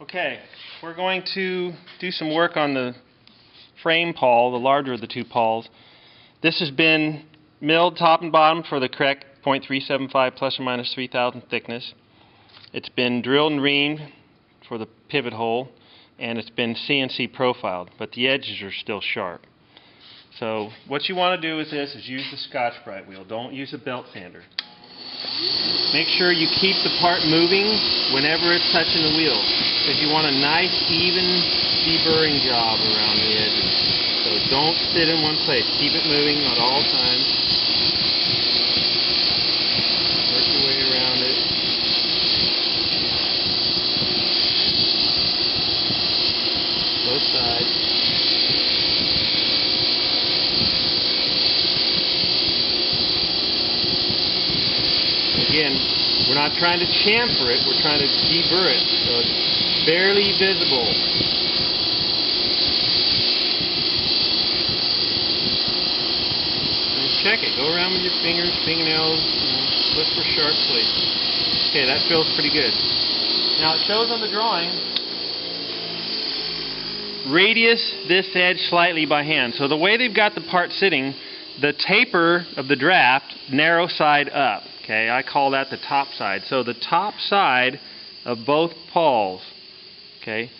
Okay, we're going to do some work on the frame pawl, the larger of the two pawls. This has been milled top and bottom for the correct .375 plus or minus 3,000 thickness. It's been drilled and reamed for the pivot hole, and it's been CNC profiled, but the edges are still sharp. So what you want to do with this is use the Scotch-Brite wheel. Don't use a belt sander. Make sure you keep the part moving whenever it's touching the wheel, because you want a nice, even deburring job around the edges. So don't sit in one place. Keep it moving at all times. Work your way around it. Both sides. Again, we're not trying to chamfer it, we're trying to deburr it, so it's barely visible. And check it. Go around with your fingers, fingernails, look for sharp places. Okay, that feels pretty good. Now it shows on the drawing, radius this edge slightly by hand. So the way they've got the part sitting, the taper of the draft, narrow side up. Okay, I call that the top side. So the top side of both pawls, okay,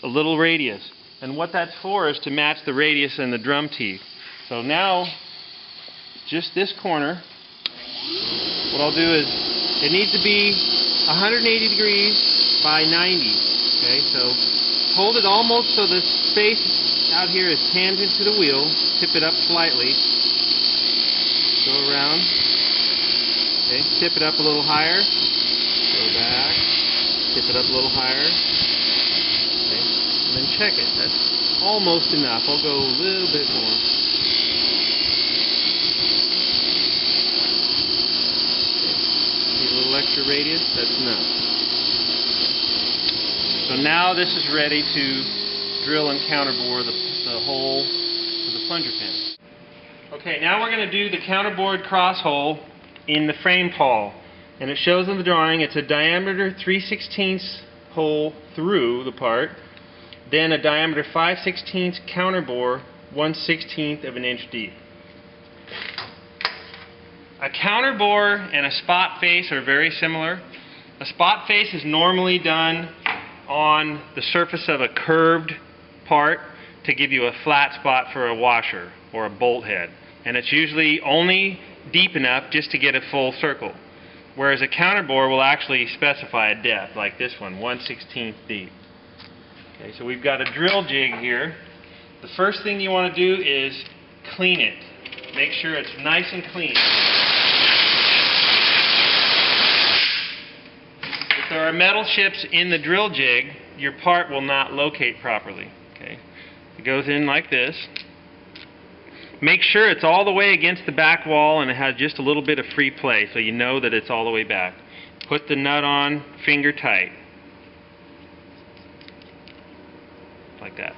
a little radius. And what that's for is to match the radius in the drum teeth. So now, just this corner, what I'll do is, it needs to be 180 degrees by 90. Okay, so hold it almost so the space out here is tangent to the wheel. Tip it up slightly. Go around. Okay, tip it up a little higher, go back, tip it up a little higher, okay, and then check it. That's almost enough. I'll go a little bit more. Okay. See a little extra radius? That's enough. So now this is ready to drill and counterbore the hole for the plunger pin. Okay, now we're going to do the counterbored cross hole in the frame pawl, and it shows in the drawing it's a diameter 3/16 hole through the part, then a diameter 5/16 counterbore 1/16 of an inch deep. A counterbore and a spot face are very similar. A spot face is normally done on the surface of a curved part to give you a flat spot for a washer or a bolt head, and it's usually only deep enough just to get a full circle, whereas a counterbore will actually specify a depth, like this one, 1/16 deep. Okay, so we've got a drill jig here. The first thing you want to do is clean it. Make sure it's nice and clean. If there are metal chips in the drill jig, your part will not locate properly. Okay, it goes in like this. Make sure it's all the way against the back wall and it has just a little bit of free play so you know that it's all the way back. Put the nut on, finger tight. Like that.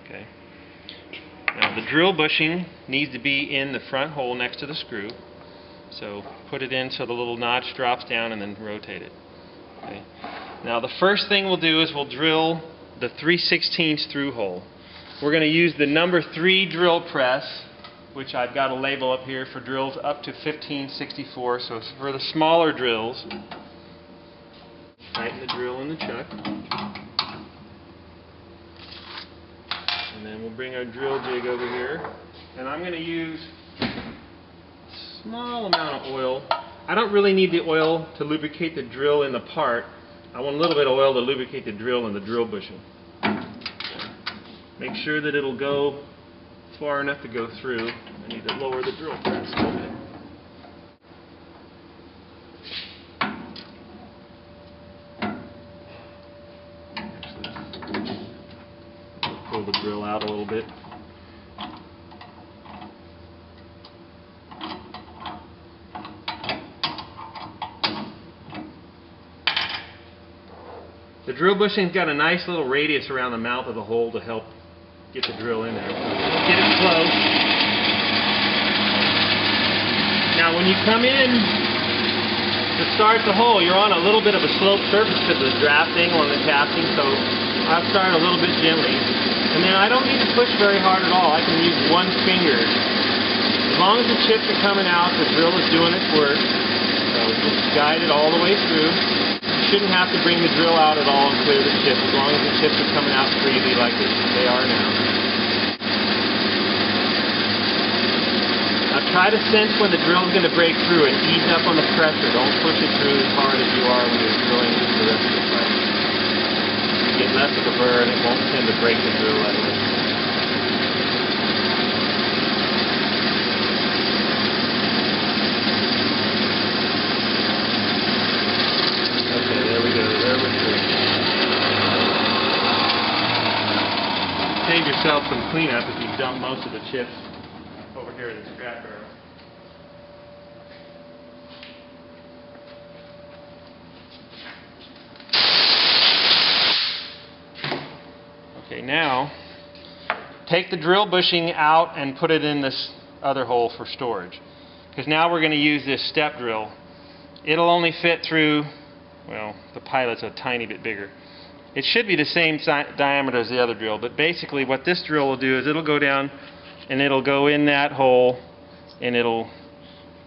Okay. Now the drill bushing needs to be in the front hole next to the screw. So put it in so the little notch drops down and then rotate it. Okay. Now the first thing we'll do is we'll drill the 3/16 through hole. We're going to use the number 3 drill press, which I've got a label up here for drills up to 1564. So it's for the smaller drills. Tighten the drill in the chuck. And then we'll bring our drill jig over here. And I'm going to use a small amount of oil. I don't really need the oil to lubricate the drill in the part. I want a little bit of oil to lubricate the drill and the drill bushing. Make sure that it'll go far enough to go through. I need to lower the drill press a little bit. Pull the drill out a little bit. The drill bushing's got a nice little radius around the mouth of the hole to help get the drill in there. Get it close. Now when you come in to start the hole, you're on a little bit of a sloped surface because of the draft angle on the casting, so I'll start a little bit gently. And then I don't need to push very hard at all. I can use one finger. As long as the chips are coming out, the drill is doing its work. So just guide it all the way through. You shouldn't have to bring the drill out at all and clear the chips, as long as the chips are coming out freely like they are now. Now try to sense when the drill is going to break through and ease up on the pressure. Don't push it through as hard as you are when you're drilling the rest of the pipe. You get less of a burr and it won't tend to break the drill that way. Okay, there we go. There we're through. Save yourself some cleanup if you dump most of the chips over here in the scrap barrel. Okay, now take the drill bushing out and put it in this other hole for storage. Because now we're going to use this step drill. It'll only fit through, well, the pilot's a tiny bit bigger. It should be the same diameter as the other drill, but basically what this drill will do is it'll go down and it'll go in that hole and it'll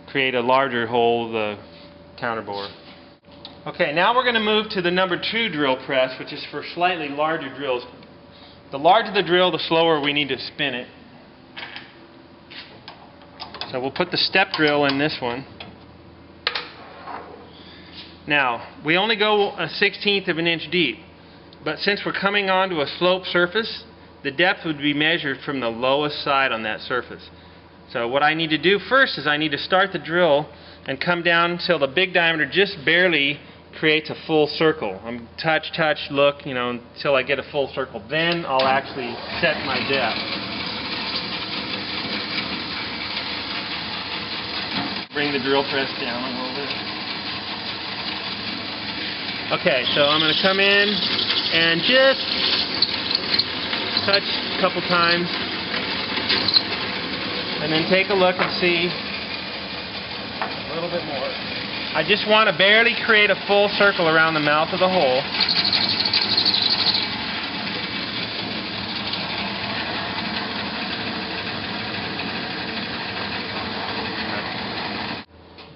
create a larger hole, the counterbore. Okay, now we're going to move to the number 2 drill press, which is for slightly larger drills. The larger the drill, the slower we need to spin it. So we'll put the step drill in this one. Now, we only go a 1/16 of an inch deep, but since we're coming onto a sloped surface, the depth would be measured from the lowest side on that surface. So what I need to do first is I need to start the drill and come down until the big diameter just barely creates a full circle. I'm touch, look, until I get a full circle. Then I'll actually set my depth. Bring the drill press down a little bit. Okay, so I'm going to come in and just touch a couple times and then take a look and see a little bit more. I just want to barely create a full circle around the mouth of the hole.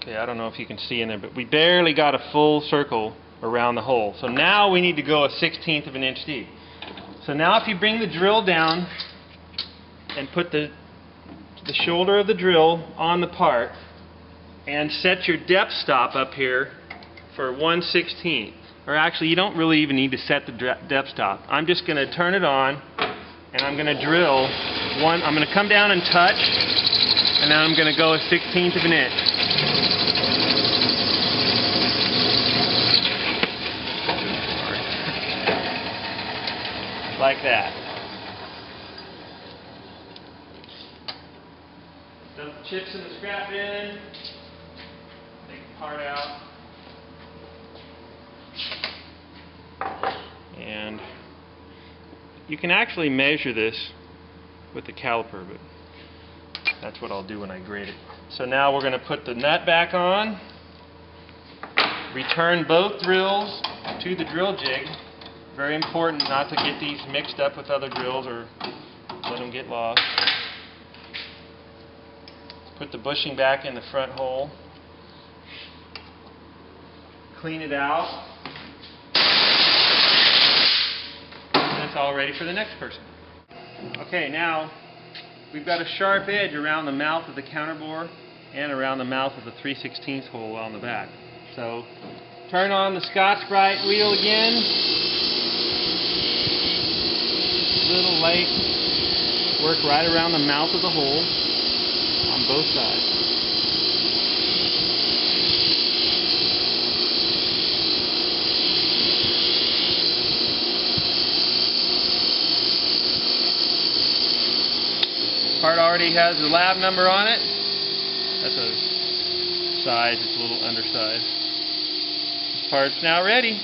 Okay, I don't know if you can see in there, but we barely got a full circle around the hole. So now we need to go a 1/16 of an inch deep. So now if you bring the drill down and put the shoulder of the drill on the part and set your depth stop up here for 1/16. Or actually, you don't really even need to set the depth stop. I'm just going to turn it on and I'm going to drill one. I'm going to come down and touch, and then I'm going to go a 1/16 of an inch. Like that. Dump the chips in the scrap bin. Take the part out. And you can actually measure this with the caliper, but that's what I'll do when I grade it. So now we're going to put the nut back on. Return both drills to the drill jig. Very important not to get these mixed up with other drills or let them get lost. Put the bushing back in the front hole. Clean it out. And it's all ready for the next person. Okay, now we've got a sharp edge around the mouth of the counterbore and around the mouth of the 3/16 hole on the back. So turn on the Scotch-Brite wheel again. Little light work right around the mouth of the hole on both sides. Part already has the lab number on it. That's a size, it's a little undersized. This part's now ready.